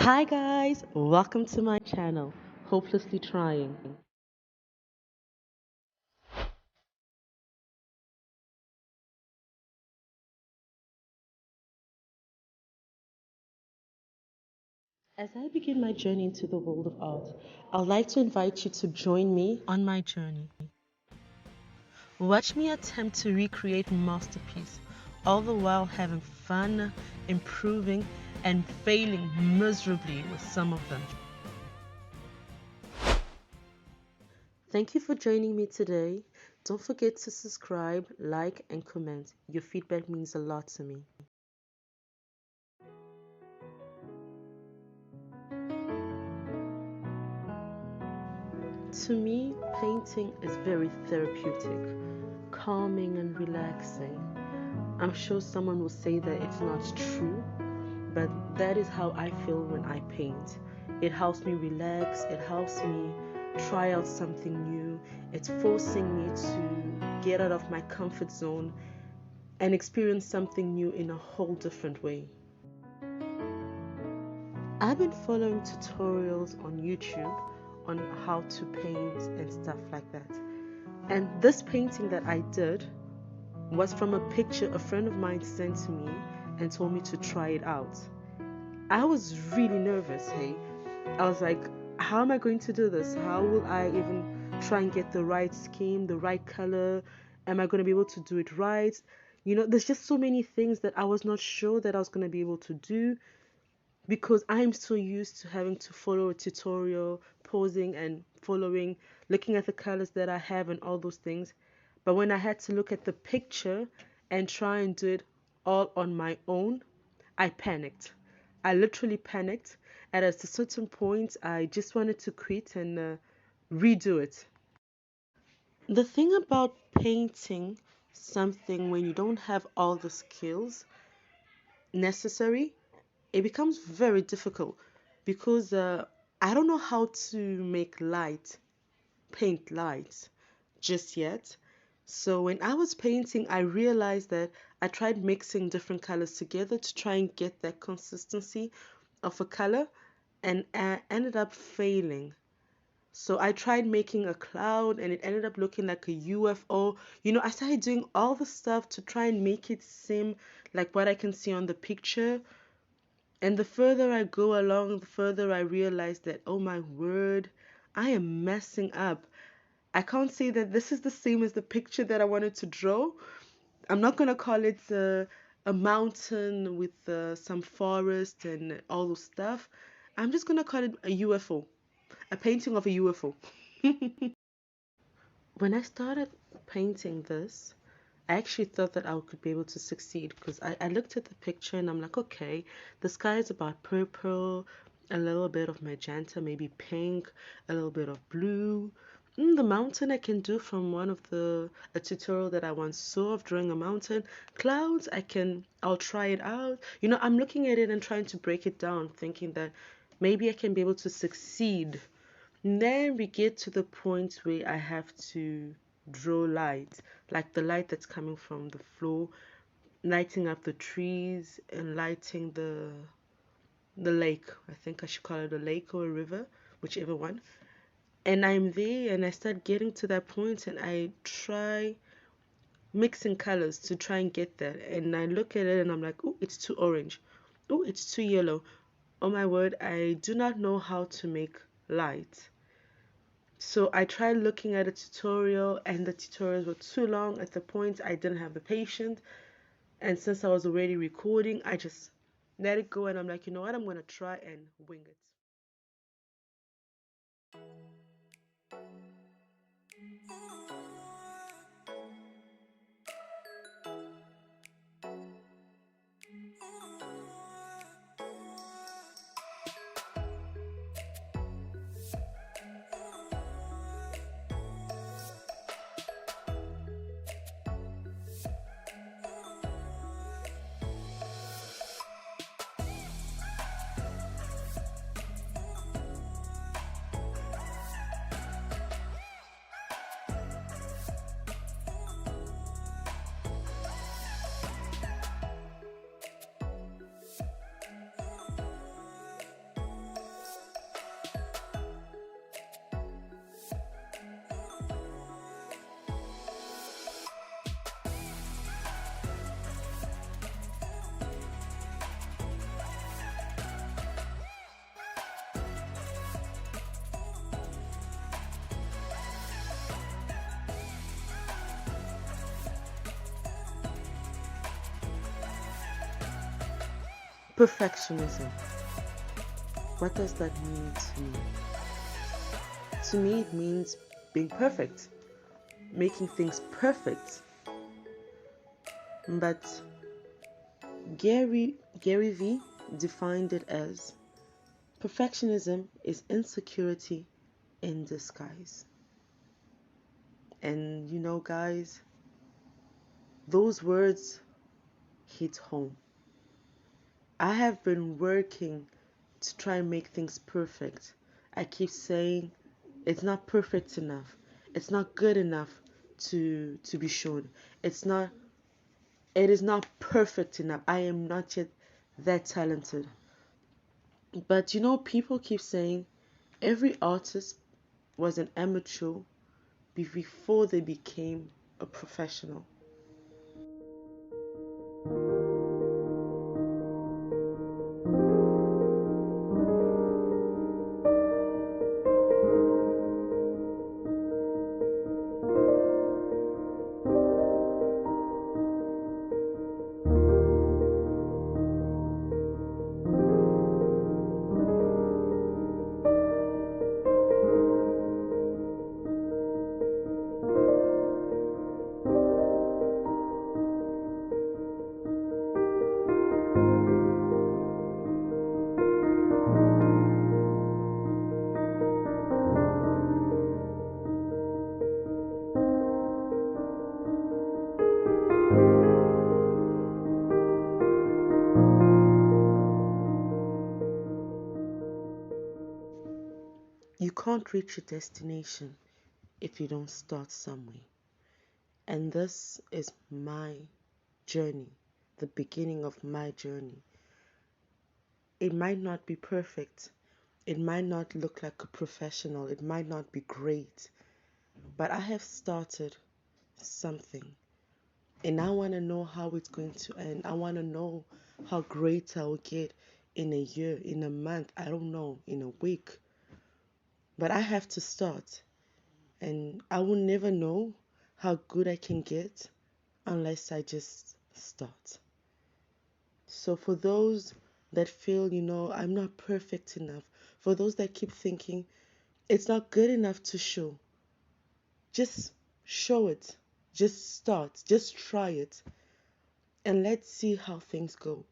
Hi guys, welcome to my channel, Hopelessly Trying. As I begin my journey into the world of art, I'd like to invite you to join me on my journey. Watch me attempt to recreate masterpiece, all the while having fun, improving, and failing miserably with some of them. Thank you for joining me today. Don't forget to subscribe, like, and comment. Your feedback means a lot to me. To me, painting is very therapeutic, calming and relaxing. I'm sure someone will say that it's not true, but that is how I feel when I paint. It helps me relax, it helps me try out something new. It's forcing me to get out of my comfort zone and experience something new in a whole different way. I've been following tutorials on YouTube on how to paint and stuff like that. And this painting that I did was from a picture a friend of mine sent to me and told me to try it out. I was really nervous, hey. I was like, how am I going to do this? How will I even try and get the right scheme, the right color? Am I going to be able to do it right? You know, there's just so many things that I was not sure that I was going to be able to do because I'm so used to having to follow a tutorial, posing and following, looking at the colors that I have and all those things. But when I had to look at the picture and try and do it all on my own, I panicked. I literally panicked. And at a certain point, I just wanted to quit and redo it. The thing about painting something when you don't have all the skills necessary, it becomes very difficult because I don't know how to make paint light just yet. So when I was painting, I realized that I tried mixing different colors together to try and get that consistency of a color, and I ended up failing. So I tried making a cloud and it ended up looking like a UFO. You know, I started doing all the stuff to try and make it seem like what I can see on the picture. And the further I go along, the further I realize that, oh my word, I am messing up. I can't say that this is the same as the picture that I wanted to draw. I'm not going to call it a mountain with some forest and all those stuff. I'm just going to call it a UFO, a painting of a UFO. When I started painting this, I actually thought that I could be able to succeed because I looked at the picture and I'm like, okay, the sky is about purple, a little bit of magenta, maybe pink, a little bit of blue. The mountain I can do from a tutorial that I once saw of drawing a mountain. Clouds, I'll try it out. You know, I'm looking at it and trying to break it down, thinking that maybe I can be able to succeed. And then we get to the point where I have to draw light, like the light that's coming from the floor, lighting up the trees and lighting the lake. I think I should call it a lake or a river, whichever one. And I'm there and I start getting to that point and I try mixing colors to try and get that. And I look at it and I'm like, oh, it's too orange. Oh, it's too yellow. Oh my word, I do not know how to make light. So I tried looking at a tutorial and the tutorials were too long. At the point I didn't have the patience, and since I was already recording, I just let it go and I'm like, you know what, I'm gonna try and wing it. Perfectionism. What does that mean to me? To me, it means being perfect, making things perfect. But Gary V defined it as perfectionism is insecurity in disguise. And you know, guys, those words hit home. I have been working to try and make things perfect. I keep saying it's not perfect enough. It's not good enough to be shown. It is not perfect enough. I am not yet that talented. But you know, people keep saying every artist was an amateur before they became a professional. You can't reach your destination if you don't start somewhere. And this is my journey, the beginning of my journey. It might not be perfect. It might not look like a professional. It might not be great. But I have started something. And I want to know how it's going to end. I want to know how great I will get in a year, in a month, I don't know, in a week. But I have to start. And I will never know how good I can get unless I just start. So for those that feel, I'm not perfect enough, for those that keep thinking it's not good enough to show, just show it. Just start. Just try it. And let's see how things go.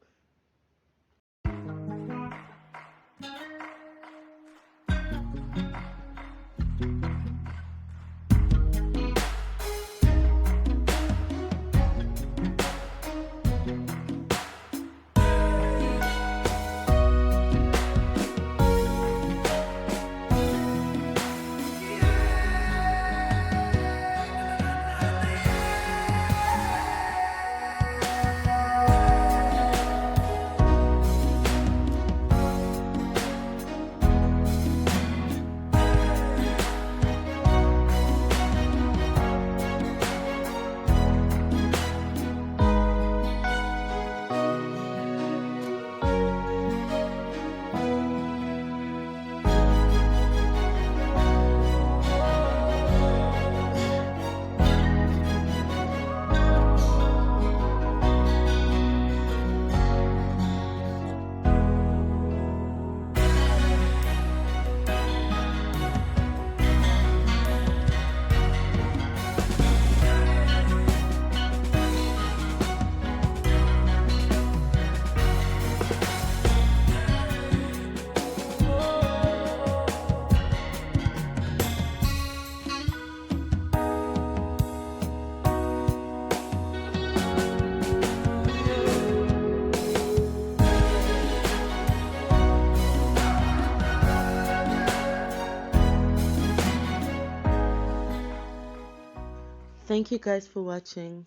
Thank you guys for watching.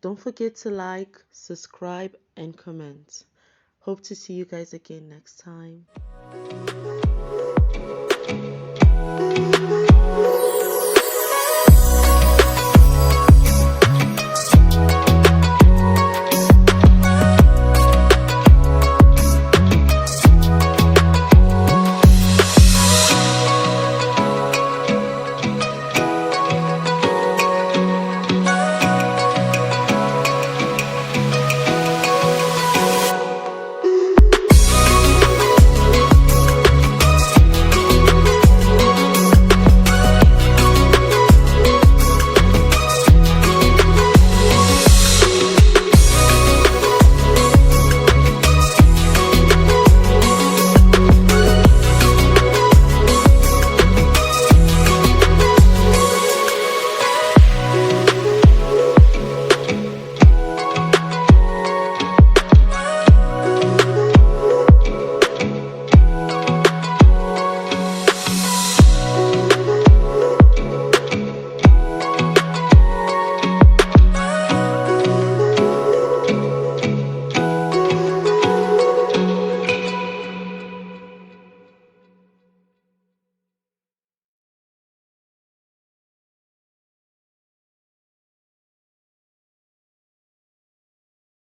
Don't forget to like, subscribe, and comment. Hope to see you guys again next time.